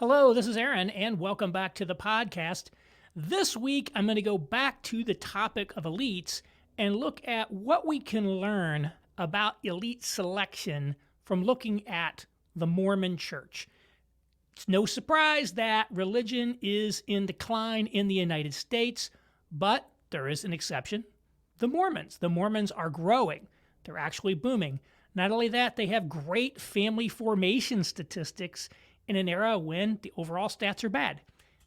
Hello, this is Aaron, and welcome back to the podcast. This week, I'm going to go back to the topic of elites and look at what we can learn about elite selection from looking at the Mormon Church. It's no surprise that religion is in decline in the United States, but there is an exception. The Mormons. The Mormons are growing. They're actually booming. Not only that, they have great family formation statistics in an era when the overall stats are bad.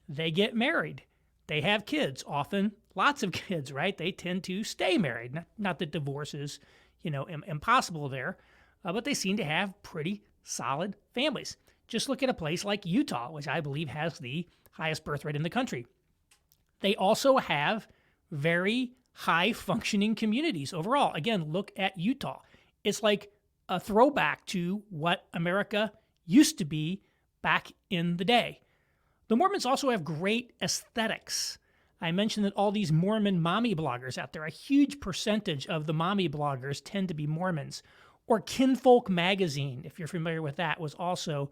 They get married. They have kids, often lots of kids, right? They tend to stay married. Not that divorce is, impossible there, but they seem to have pretty solid families. Just look at a place like Utah, which I believe has the highest birth rate in the country. They also have very high functioning communities overall. Again, look at Utah. It's like a throwback to what America used to be back in the day. The Mormons also have great aesthetics. I mentioned that all these Mormon mommy bloggers out there, a huge percentage of the mommy bloggers tend to be Mormons. Or Kinfolk magazine, if you're familiar with that, was also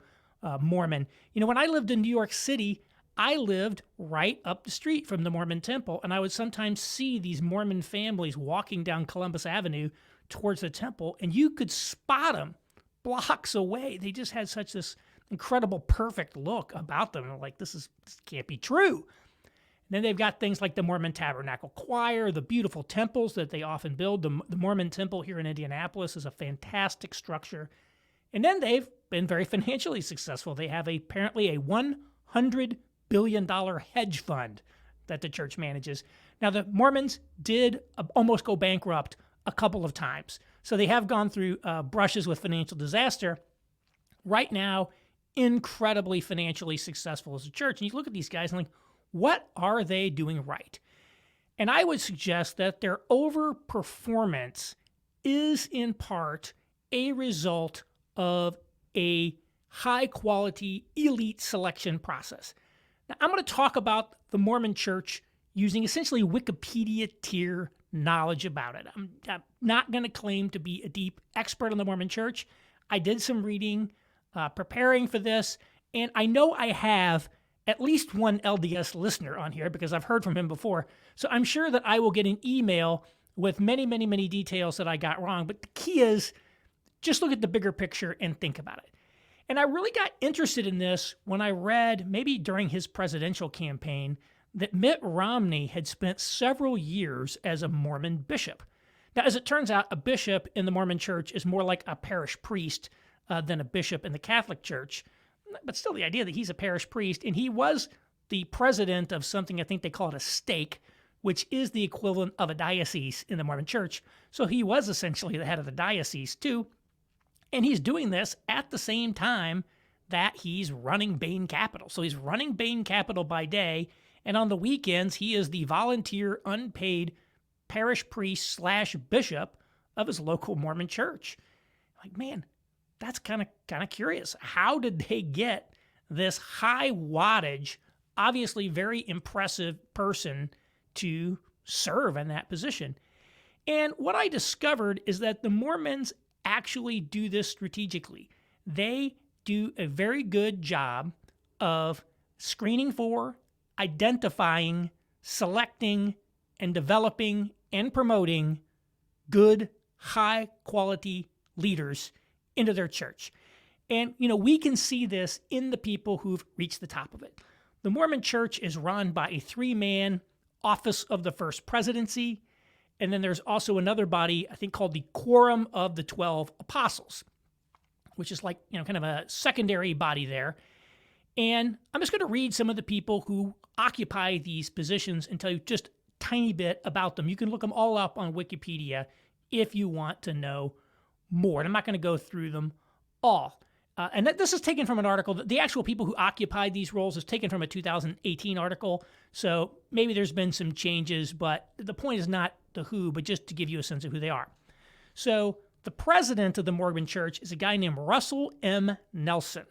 Mormon. When I lived in New York City, I lived right up the street from the Mormon temple, and I would sometimes see these Mormon families walking down Columbus Avenue towards the temple, and you could spot them blocks away. They just had such this incredible, perfect look about them. And like, this can't be true. And then they've got things like the Mormon Tabernacle Choir, the beautiful temples that they often build. The Mormon Temple here in Indianapolis is a fantastic structure. And then they've been very financially successful. They have apparently a $100 billion hedge fund that the church manages. Now, the Mormons did almost go bankrupt a couple of times. So they have gone through brushes with financial disaster. Right now, incredibly financially successful as a church. And you look at these guys and like, what are they doing right? And I would suggest that their overperformance is in part a result of a high quality elite selection process. Now, I'm going to talk about the Mormon Church using essentially Wikipedia tier knowledge about it. I'm not going to claim to be a deep expert on the Mormon Church. I did some reading preparing for this, and I know I have at least one LDS listener on here because I've heard from him before, so I'm sure that I will get an email with many, many, many details that I got wrong, but the key is just look at the bigger picture and think about it. And I really got interested in this when I read, maybe during his presidential campaign, that Mitt Romney had spent several years as a Mormon bishop. Now, as it turns out, a bishop in the Mormon Church is more like a parish priest than a bishop in the Catholic Church. But still, the idea that he's a parish priest, and he was the president of something, I think they call it a stake, which is the equivalent of a diocese in the Mormon Church. So he was essentially the head of the diocese too. And he's doing this at the same time that he's running Bain Capital. So he's running Bain Capital by day, and on the weekends, he is the volunteer, unpaid parish priest / bishop of his local Mormon church. Like, man, that's kind of curious. How did they get this high wattage, obviously very impressive person to serve in that position? And what I discovered is that the Mormons actually do this strategically. They do a very good job of screening for, identifying, selecting, and developing and promoting good, high-quality leaders into their church. And, we can see this in the people who've reached the top of it. The Mormon Church is run by a 3-man office of the First Presidency, and then there's also another body, I think, called the Quorum of the 12 Apostles, which is like, kind of a secondary body there. And I'm just going to read some of the people who occupy these positions and tell you just a tiny bit about them. You can look them all up on Wikipedia if you want to know more. And I'm not going to go through them all. And this is taken from an article. The actual people who occupy these roles is taken from a 2018 article. So maybe there's been some changes, but the point is not the who, but just to give you a sense of who they are. So the president of the Mormon Church is a guy named Russell M. Nelson.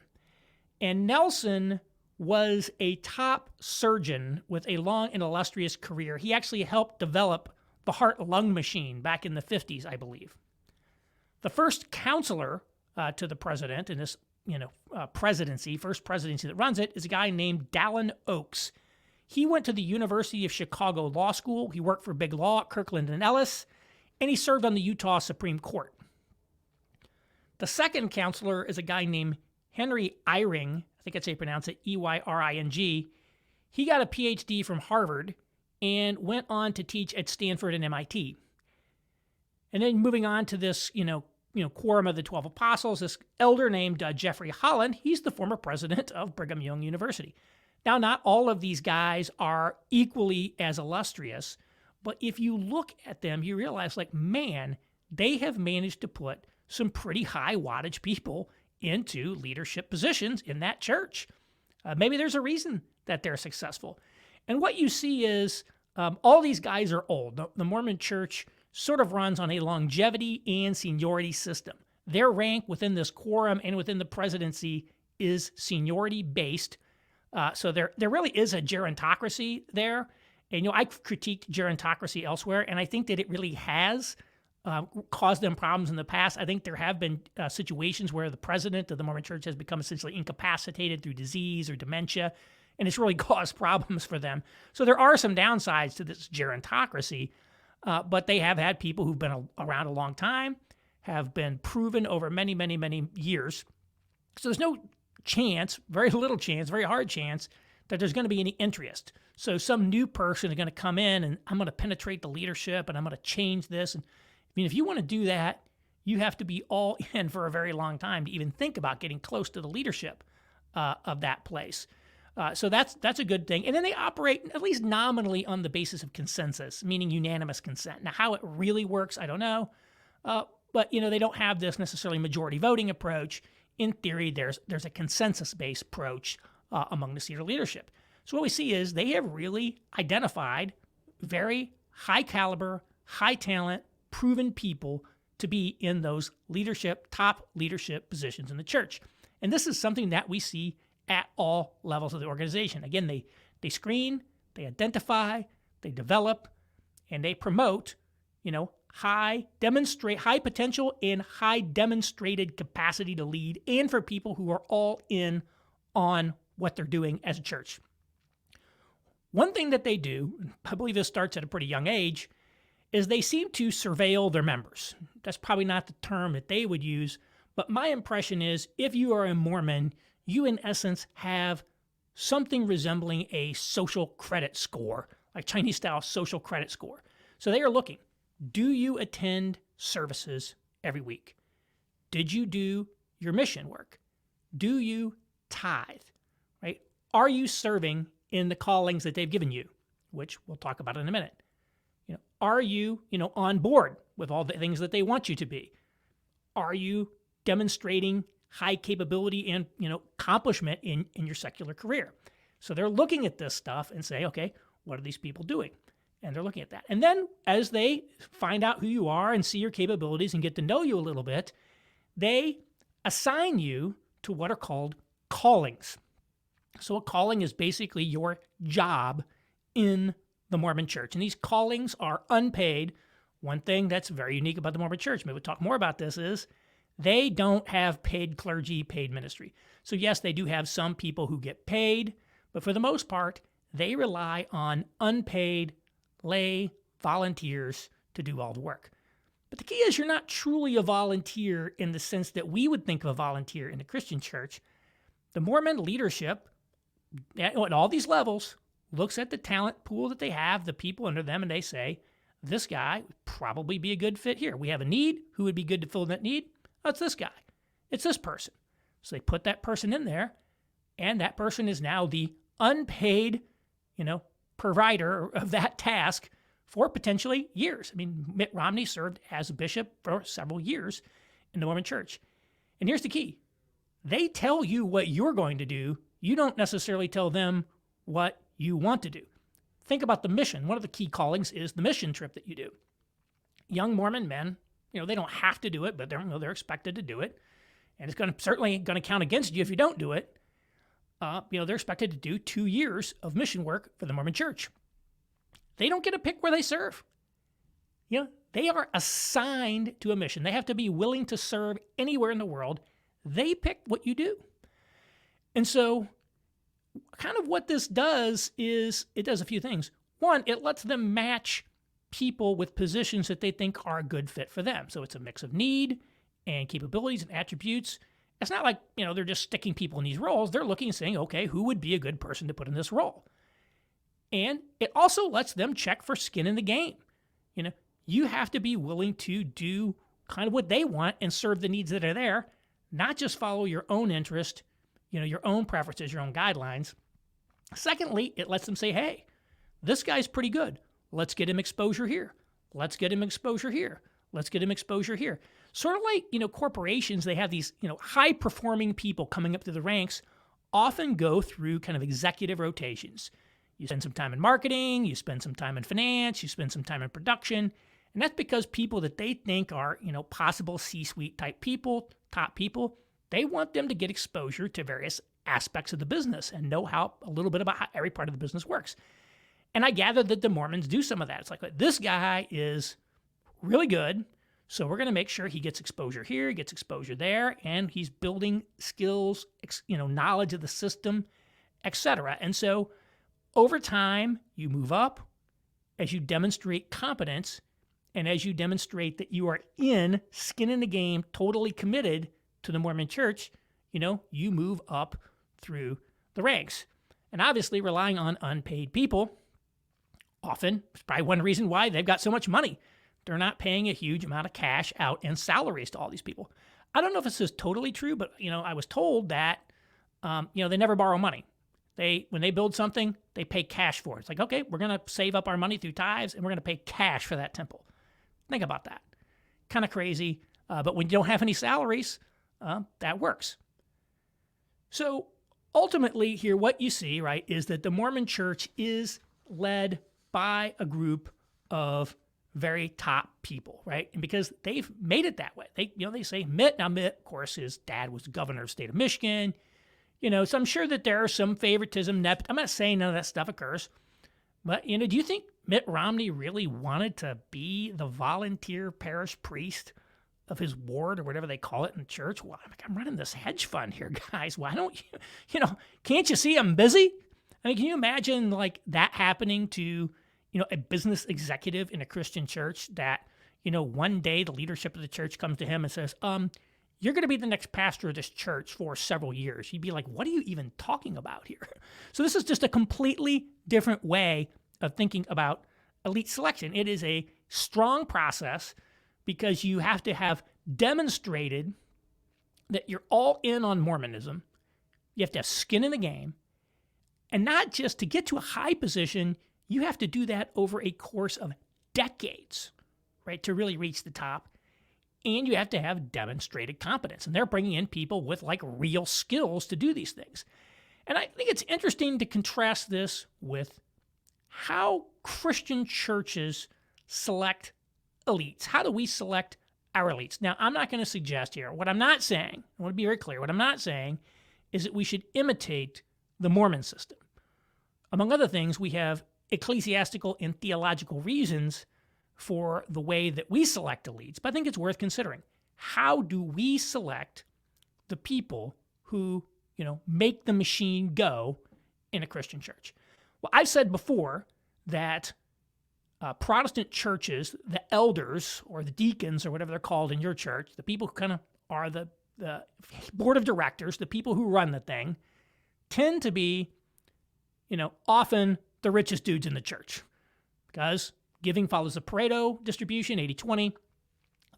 And Nelson was a top surgeon with a long and illustrious career. He actually helped develop the heart-lung machine back in the 50s, I believe. The first counselor to the president in this first presidency that runs it, is a guy named Dallin Oaks. He went to the University of Chicago Law School. He worked for Big Law at Kirkland and Ellis, and he served on the Utah Supreme Court. The second counselor is a guy named Henry Eyring. I think that's how you pronounce it, Eyring. He got a PhD from Harvard and went on to teach at Stanford and MIT. And then moving on to this, Quorum of the 12 Apostles, this elder named Jeffrey Holland, he's the former president of Brigham Young University. Now, not all of these guys are equally as illustrious, but if you look at them, you realize, man, they have managed to put some pretty high wattage people into leadership positions in that church. Maybe there's a reason that they're successful. And what you see is all these guys are old. The Mormon Church sort of runs on a longevity and seniority system. Their rank within this quorum and within the presidency is seniority based. So there really is a gerontocracy there. And I've critiqued gerontocracy elsewhere, and I think that it really has caused them problems in the past. I think there have been situations where the president of the Mormon Church has become essentially incapacitated through disease or dementia, and it's really caused problems for them. So there are some downsides to this gerontocracy, but they have had people who've been around a long time, have been proven over many, many, many years. So there's no chance, very little chance, very hard chance that there's going to be any interest. So some new person is going to come in and I'm going to penetrate the leadership and I'm going to change this. And if you want to do that, you have to be all in for a very long time to even think about getting close to the leadership of that place. So that's a good thing. And then they operate at least nominally on the basis of consensus, meaning unanimous consent. Now, how it really works, I don't know. But they don't have this necessarily majority voting approach. In theory, there's a consensus-based approach among the senior leadership. So what we see is they have really identified very high caliber, high talent, proven people to be in those top leadership positions in the church. And this is something that we see at all levels of the organization. Again, they screen, they identify, they develop, and they promote, high potential and high demonstrated capacity to lead, and for people who are all in on what they're doing as a church. One thing that they do, and I believe this starts at a pretty young age, is they seem to surveil their members. That's probably not the term that they would use, but my impression is if you are a Mormon, you in essence have something resembling a social credit score, like Chinese-style social credit score. So they are looking. Do you attend services every week? Did you do your mission work? Do you tithe? Right? Are you serving in the callings that they've given you, which we'll talk about in a minute? Are you, on board with all the things that they want you to be? Are you demonstrating high capability and, accomplishment in your secular career? So they're looking at this stuff and say, okay, what are these people doing? And they're looking at that. And then as they find out who you are and see your capabilities and get to know you a little bit, they assign you to what are called callings. So a calling is basically your job in the Mormon Church. And these callings are unpaid. One thing that's very unique about the Mormon Church, maybe we'll talk more about this, is they don't have paid clergy, paid ministry. So yes, they do have some people who get paid, but for the most part, they rely on unpaid lay volunteers to do all the work. But the key is you're not truly a volunteer in the sense that we would think of a volunteer in the Christian church. The Mormon leadership, at all these levels, looks at the talent pool that they have, the people under them, and they say, this guy would probably be a good fit here. We have a need. Who would be good to fill that need? That's this guy. It's this person. So they put that person in there, and that person is now the unpaid, provider of that task for potentially years. Mitt Romney served as a bishop for several years in the Mormon Church. And here's the key. They tell you what you're going to do. You don't necessarily tell them what you want to do. Think about the mission. One of the key callings is the mission trip that you do. Young Mormon men, they don't have to do it, but they're expected to do it. And it's certainly going to count against you if you don't do it. They're expected to do 2 years of mission work for the Mormon Church. They don't get to pick where they serve. They are assigned to a mission. They have to be willing to serve anywhere in the world. They pick what you do. And so kind of what this does is it does a few things. One, it lets them match people with positions that they think are a good fit for them. So it's a mix of need and capabilities and attributes. It's not like, they're just sticking people in these roles. They're looking and saying, okay, who would be a good person to put in this role? And it also lets them check for skin in the game. You have to be willing to do kind of what they want and serve the needs that are there, not just follow your own interest, your own preferences, your own guidelines. Secondly, it lets them say, hey, this guy's pretty good. Let's get him exposure here. Let's get him exposure here. Let's get him exposure here. Sort of like, corporations, they have these, high-performing people coming up through the ranks, often go through kind of executive rotations. You spend some time in marketing, you spend some time in finance, you spend some time in production, and that's because people that they think are, possible C-suite type people, top people, they want them to get exposure to various aspects of the business and know a little bit about how every part of the business works. And I gather that the Mormons do some of that. It's like, this guy is really good, so we're going to make sure he gets exposure here, he gets exposure there, and he's building skills, knowledge of the system, etc. And so over time, you move up as you demonstrate competence and as you demonstrate that you are skin in the game, totally committed to the Mormon Church, you move up through the ranks. And obviously, relying on unpaid people, often, it's probably one reason why they've got so much money. They're not paying a huge amount of cash out and salaries to all these people. I don't know if this is totally true, but, I was told that, they never borrow money. When they build something, they pay cash for it. It's like, okay, we're going to save up our money through tithes, and we're going to pay cash for that temple. Think about that. Kind of crazy, but when you don't have any salaries, that works. So ultimately here, what you see, right, is that the Mormon Church is led by a group of very top people, right? And because they've made it that way. They say Mitt. Now, Mitt, of course, his dad was governor of the state of Michigan. So I'm sure that there are some favoritism. I'm not saying none of that stuff occurs. But, do you think Mitt Romney really wanted to be the volunteer parish priest of his ward or whatever they call it in church? Well, I'm running this hedge fund here, guys. Why don't you, can't you see I'm busy? I mean, can you imagine like that happening to, a business executive in a Christian church that, one day the leadership of the church comes to him and says, you're going to be the next pastor of this church for several years. You'd be like, what are you even talking about here? So this is just a completely different way of thinking about elite selection. It is a strong process because you have to have demonstrated that you're all in on Mormonism. You have to have skin in the game. And not just to get to a high position, you have to do that over a course of decades, right, to really reach the top. And you have to have demonstrated competence. And they're bringing in people with like real skills to do these things. And I think it's interesting to contrast this with how Christian churches select elites. How do we select our elites? Now, I'm not going to suggest here, what I'm not saying, I want to be very clear, what I'm not saying is that we should imitate the Mormon system. Among other things, we have ecclesiastical and theological reasons for the way that we select elites, but I think it's worth considering. How do we select the people who, make the machine go in a Christian church? Well, I've said before that Protestant churches, the elders or the deacons or whatever they're called in your church, the people who kind of are the board of directors, the people who run the thing, tend to be, often the richest dudes in the church because giving follows the Pareto distribution, 80-20.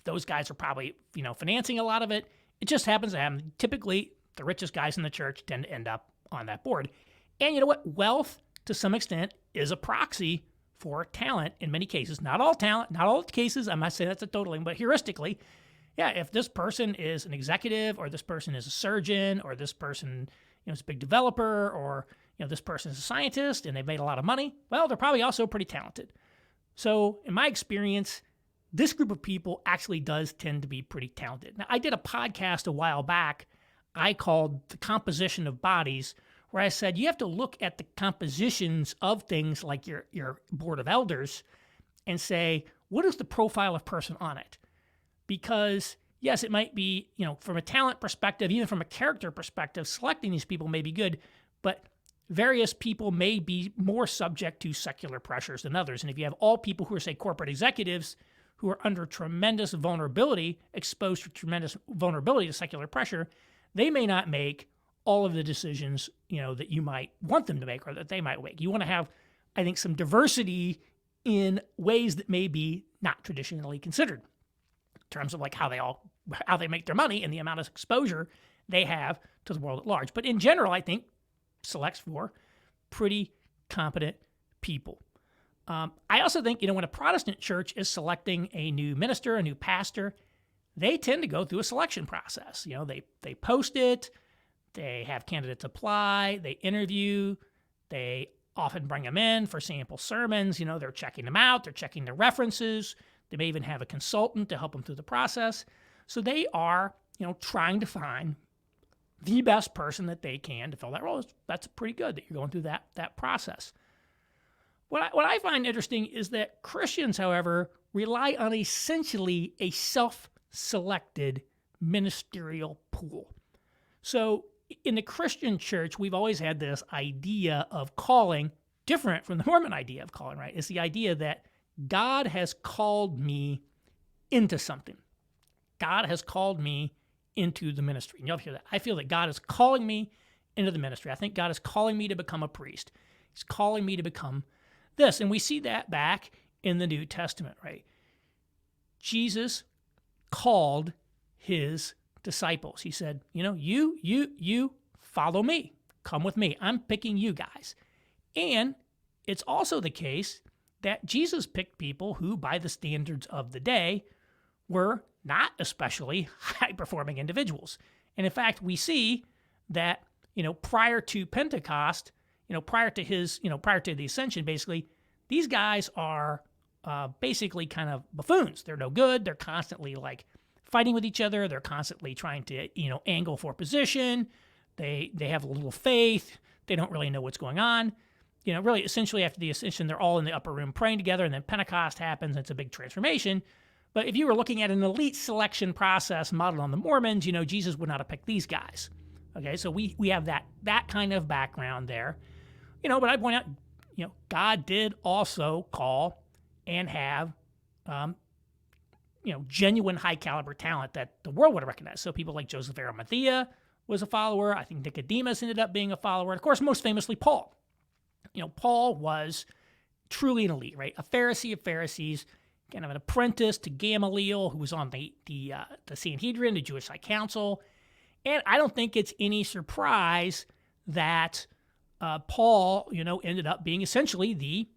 Those guys are probably, financing a lot of it. It just happens to happen. Typically, the richest guys in the church tend to end up on that board. And you know what? Wealth, to some extent, is a proxy for talent in many cases. Not all talent, not all cases. I'm not saying that's a totaling, but heuristically, yeah, if this person is an executive or this person is a surgeon or this person, is a big developer or, this person is a scientist and they've made a lot of money, well, they're probably also pretty talented. So in my experience, this group of people actually does tend to be pretty talented. Now, I did a podcast a while back I called The Composition of Bodies, where I said you have to look at the compositions of things like your board of elders and say, what is the profile of person on it? Because yes, it might be, from a talent perspective, even from a character perspective, selecting these people may be good, but various people may be more subject to secular pressures than others. And if you have all people who are, say, corporate executives who are under tremendous vulnerability, exposed to tremendous vulnerability to secular pressure, they may not make all of the decisions, that you might want them to make or that they might make. You want to have, I think, some diversity in ways that may be not traditionally considered in terms of like how they make their money and the amount of exposure they have to the world at large. But in general, I think selects for pretty competent people. I also think, when a Protestant church is selecting a new minister, a new pastor, they tend to go through a selection process. They post it, they have candidates apply, they interview, they often bring them in for sample sermons. They're checking them out, they're checking their references. They may even have a consultant to help them through the process. So they are, trying to find the best person that they can to fill that role. That's pretty good that you're going through that process. What I find interesting is that Christians, however, rely on essentially a self-selected ministerial pool. So in the Christian church, we've always had this idea of calling, different from the Mormon idea of calling, right? It's the idea that God has called me into something. God has called me into the ministry. And you'll hear that. I feel that God is calling me into the ministry. I think God is calling me to become a priest. He's calling me to become this. And we see that back in the New Testament, right? Jesus called his disciples. He said, you follow me. Come with me. I'm picking you guys. And it's also the case that Jesus picked people who, by the standards of the day, were not especially high-performing individuals. And in fact, we see that, prior to Pentecost, prior to the ascension, basically, these guys are basically kind of buffoons. They're no good. They're constantly like fighting with each other. They're constantly trying to, angle for position. They have little faith. They don't really know what's going on. Really, essentially after the ascension, they're all in the upper room praying together, and then Pentecost happens. It's a big transformation. But if you were looking at an elite selection process modeled on the Mormons, Jesus would not have picked these guys. Okay, so we have that kind of background there. But I point out, God did also call and have, genuine high caliber talent that the world would have recognized. So people like Joseph Arimathea was a follower. I think Nicodemus ended up being a follower. And of course, most famously, Paul. Paul was truly an elite, right? A Pharisee of Pharisees, kind of an apprentice to Gamaliel, who was on the Sanhedrin, the Jewish High Council. And I don't think it's any surprise that Paul, ended up being essentially the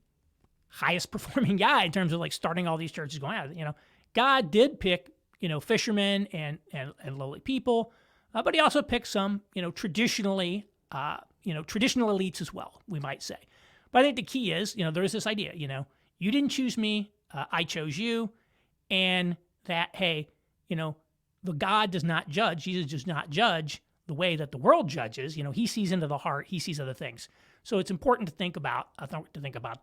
highest performing guy in terms of like starting all these churches going out. God did pick, fishermen and lowly people, but he also picked some, traditional elites as well, we might say. But I think the key is, there is this idea, you didn't choose me, I chose you, and that, hey, the God does not judge. Jesus does not judge the way that the world judges. He sees into the heart. He sees other things. So it's important to think about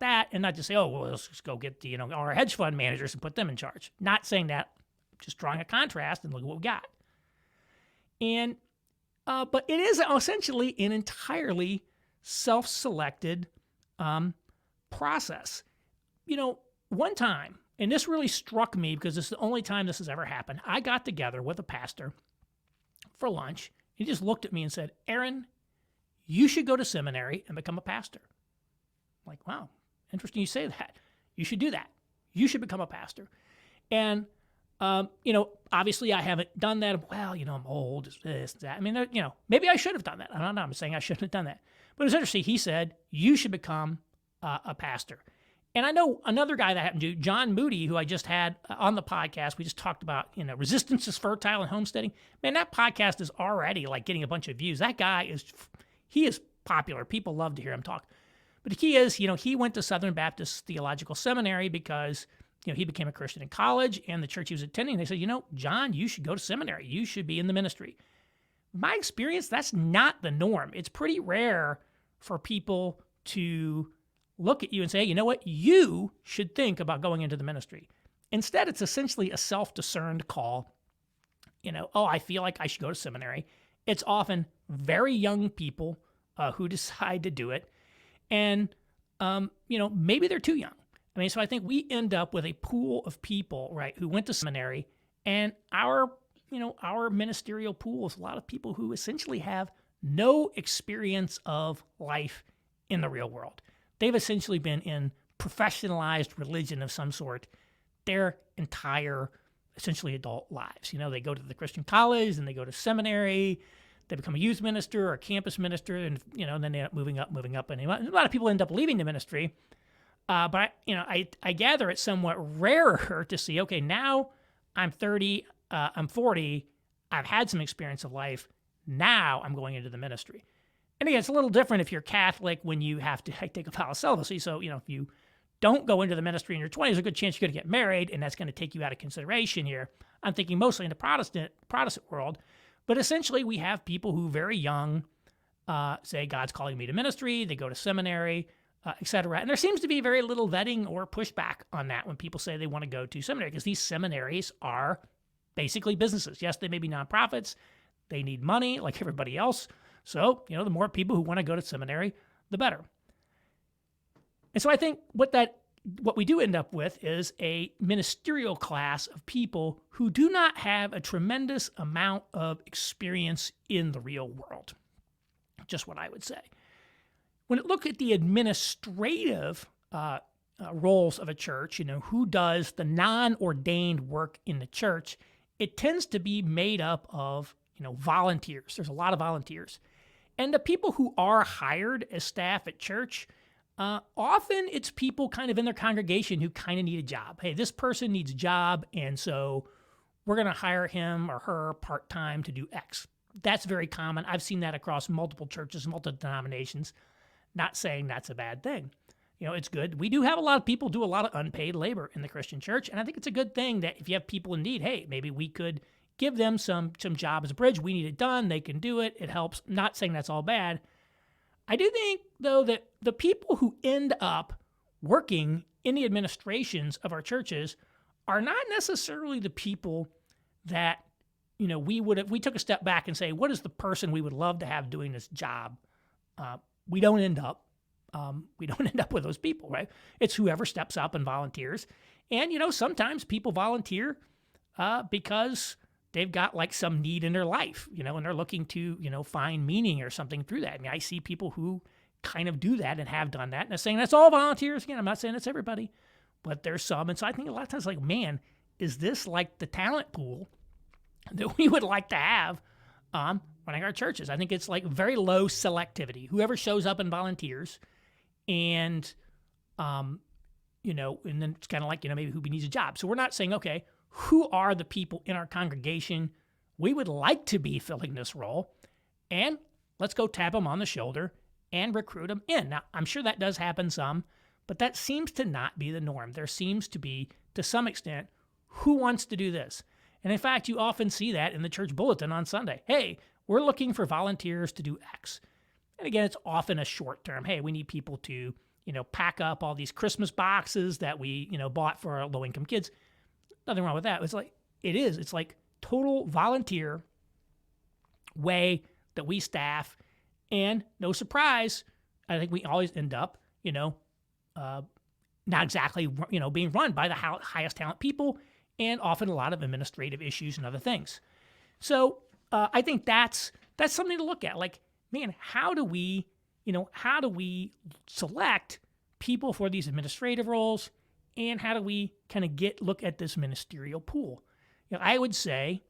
that, and not just say, oh, well, let's just go get our hedge fund managers and put them in charge. Not saying that, just drawing a contrast and look at what we got. And but it is essentially an entirely self-selected process. One time, and this really struck me because this is the only time this has ever happened, I got together with a pastor for lunch. He just looked at me and said, Aaron, you should go to seminary and become a pastor. I'm like, wow, interesting you say that. You should do that. You should become a pastor. And, obviously I haven't done that. Well, I'm old, this, that. I mean, maybe I should have done that. I don't know. I'm saying I shouldn't have done that. But it was interesting. He said, you should become a pastor. And I know another guy that happened to, John Moody, who I just had on the podcast. We just talked about, resistance is fertile and homesteading. Man, that podcast is already like getting a bunch of views. That guy he is popular. People love to hear him talk. But the key is, he went to Southern Baptist Theological Seminary because, he became a Christian in college, and the church he was attending, they said, John, you should go to seminary. You should be in the ministry. My experience, that's not the norm. It's pretty rare for people to look at you and say, you know what, you should think about going into the ministry. Instead, it's essentially a self-discerned call. oh, I feel like I should go to seminary. It's often very young people who decide to do it. And, maybe they're too young. I mean, so I think we end up with a pool of people, right, who went to seminary, and our ministerial pool is a lot of people who essentially have no experience of life in the real world. They've essentially been in professionalized religion of some sort their entire, essentially, adult lives. They go to the Christian college, and they go to seminary, they become a youth minister or a campus minister, and then they end up moving up. And a lot of people end up leaving the ministry. But I gather it's somewhat rarer to see, okay, now I'm 30, I'm 40, I've had some experience of life, now I'm going into the ministry. And again, it's a little different if you're Catholic when you have to take a vow of celibacy. So, if you don't go into the ministry in your 20s, there's a good chance you're going to get married, and that's going to take you out of consideration here. I'm thinking mostly in the Protestant world. But essentially, we have people who very young say, God's calling me to ministry, they go to seminary, etc. And there seems to be very little vetting or pushback on that when people say they want to go to seminary, because these seminaries are basically businesses. Yes, they may be nonprofits. They need money like everybody else. So, the more people who want to go to seminary, the better. And so I think what we do end up with is a ministerial class of people who do not have a tremendous amount of experience in the real world. Just what I would say. When you look at the administrative roles of a church, who does the non-ordained work in the church, it tends to be made up of, volunteers. There's a lot of volunteers. And the people who are hired as staff at church, often it's people kind of in their congregation who kind of need a job. Hey, this person needs a job, and so we're going to hire him or her part-time to do X. That's very common. I've seen that across multiple churches, multiple denominations. Not saying that's a bad thing. It's good. We do have a lot of people do a lot of unpaid labor in the Christian church, and I think it's a good thing that if you have people in need, hey, maybe we could give them some job as a bridge. We need it done. They can do it. It helps. Not saying that's all bad. I do think, though, that the people who end up working in the administrations of our churches are not necessarily the people that, we took a step back and say, what is the person we would love to have doing this job? We don't end up with those people, right? It's whoever steps up and volunteers. And, sometimes people volunteer because they've got like some need in their life, and they're looking to, find meaning or something through that. I mean, I see people who kind of do that and have done that. And I'm saying that's all volunteers. Again, I'm not saying it's everybody, but there's some. And so I think a lot of times like, man, is this like the talent pool that we would like to have running our churches? I think it's like very low selectivity. Whoever shows up and volunteers, and, and then it's kind of like, maybe who needs a job. So we're not saying, okay, who are the people in our congregation we would like to be filling this role, and let's go tap them on the shoulder and recruit them in. Now, I'm sure that does happen some, but that seems to not be the norm. There seems to be, to some extent, who wants to do this? And in fact, you often see that in the church bulletin on Sunday. Hey, we're looking for volunteers to do X. And again, it's often a short term. Hey, we need people to, pack up all these Christmas boxes that we, bought for our low-income kids. Nothing wrong with that. It's like total volunteer way that we staff. And no surprise, I think we always end up, not exactly, being run by the highest talent people, and often a lot of administrative issues and other things. So I think that's something to look at. Like, man, how do we select people for these administrative roles, and how do we kind of look at this ministerial pool? I would say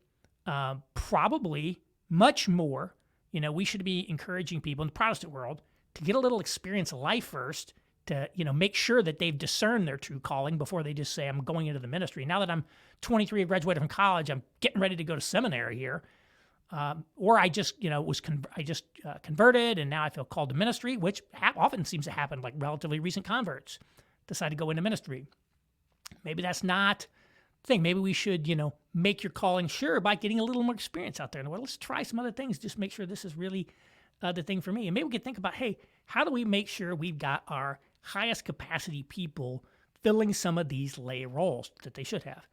probably much more, we should be encouraging people in the Protestant world to get a little experience of life first, to, make sure that they've discerned their true calling before they just say, I'm going into the ministry. Now that I'm 23, I graduated from college, I'm getting ready to go to seminary here. Or I just, converted, and now I feel called to ministry, which often seems to happen like relatively recent converts decide to go into ministry. Maybe that's not the thing. Maybe we should, make your calling sure by getting a little more experience out there in the world. Let's try some other things. Just make sure this is really the thing for me. And maybe we could think about, hey, how do we make sure we've got our highest capacity people filling some of these lay roles that they should have?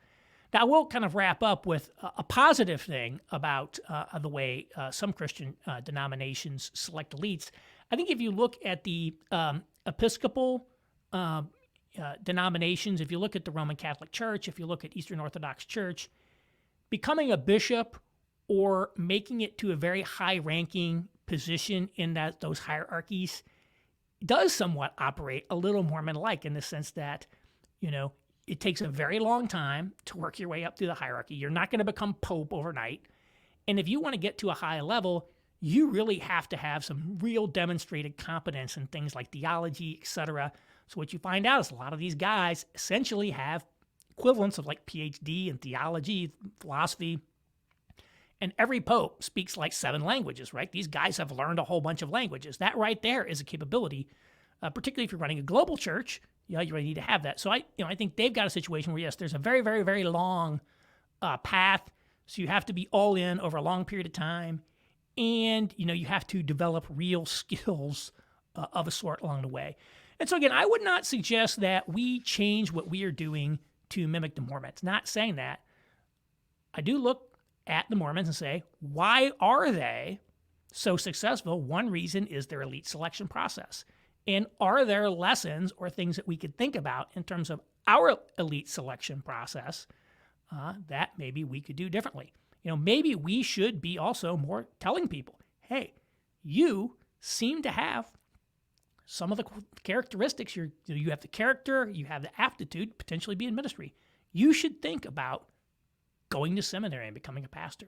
Now, I will kind of wrap up with a positive thing about the way some Christian denominations select elites. I think if you look at the Episcopal denominations, if you look at the Roman Catholic Church, if you look at Eastern Orthodox Church, becoming a bishop or making it to a very high-ranking position in those hierarchies does somewhat operate a little Mormon-like in the sense that, it takes a very long time to work your way up through the hierarchy. You're not going to become pope overnight. And if you want to get to a high level, you really have to have some real demonstrated competence in things like theology, etc. So what you find out is a lot of these guys essentially have equivalents of like PhD in theology, philosophy, and every pope speaks like 7 languages, right? These guys have learned a whole bunch of languages. That right there is a capability, particularly if you're running a global church. You really need to have that. So I think they've got a situation where, yes, there's a very, very, very long path. So you have to be all in over a long period of time. And, you have to develop real skills of a sort along the way. And so again, I would not suggest that we change what we are doing to mimic the Mormons. Not saying that. I do look at the Mormons and say, why are they so successful? One reason is their elite selection process. And are there lessons or things that we could think about in terms of our elite selection process that maybe we could do differently? Maybe we should be also more telling people, hey, you seem to have some of the characteristics. You have the character, you have the aptitude, potentially be in ministry. You should think about going to seminary and becoming a pastor.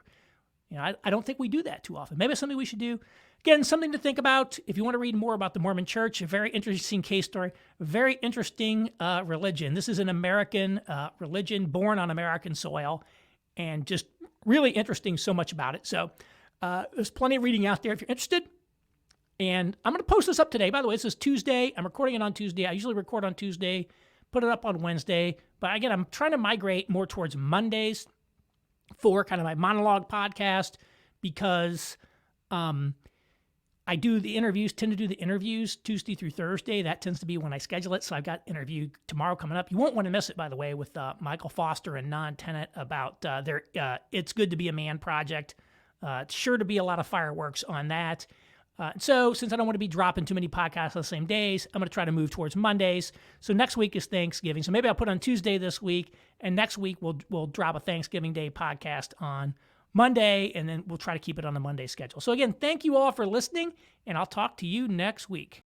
I don't think we do that too often. Maybe it's something we should do. Again, something to think about. If you want to read more about the Mormon Church, a very interesting case story, very interesting religion. This is an American religion born on American soil, and just really interesting, so much about it. So there's plenty of reading out there if you're interested. And I'm going to post this up today. By the way, this is Tuesday. I'm recording it on Tuesday. I usually record on Tuesday, put it up on Wednesday. But again, I'm trying to migrate more towards Mondays for kind of my monologue podcast, because I do the interviews, tend to do the interviews Tuesday through Thursday. That tends to be when I schedule it. So I've got an interview tomorrow coming up. You won't want to miss it, by the way, with Michael Foster and Non-Tenet about their It's Good to Be a Man project. It's sure to be a lot of fireworks on that. So since I don't want to be dropping too many podcasts on the same days, I'm going to try to move towards Mondays. So next week is Thanksgiving. So maybe I'll put on Tuesday this week, and next week we'll drop a Thanksgiving Day podcast on Monday, and then we'll try to keep it on the Monday schedule. So again, thank you all for listening, and I'll talk to you next week.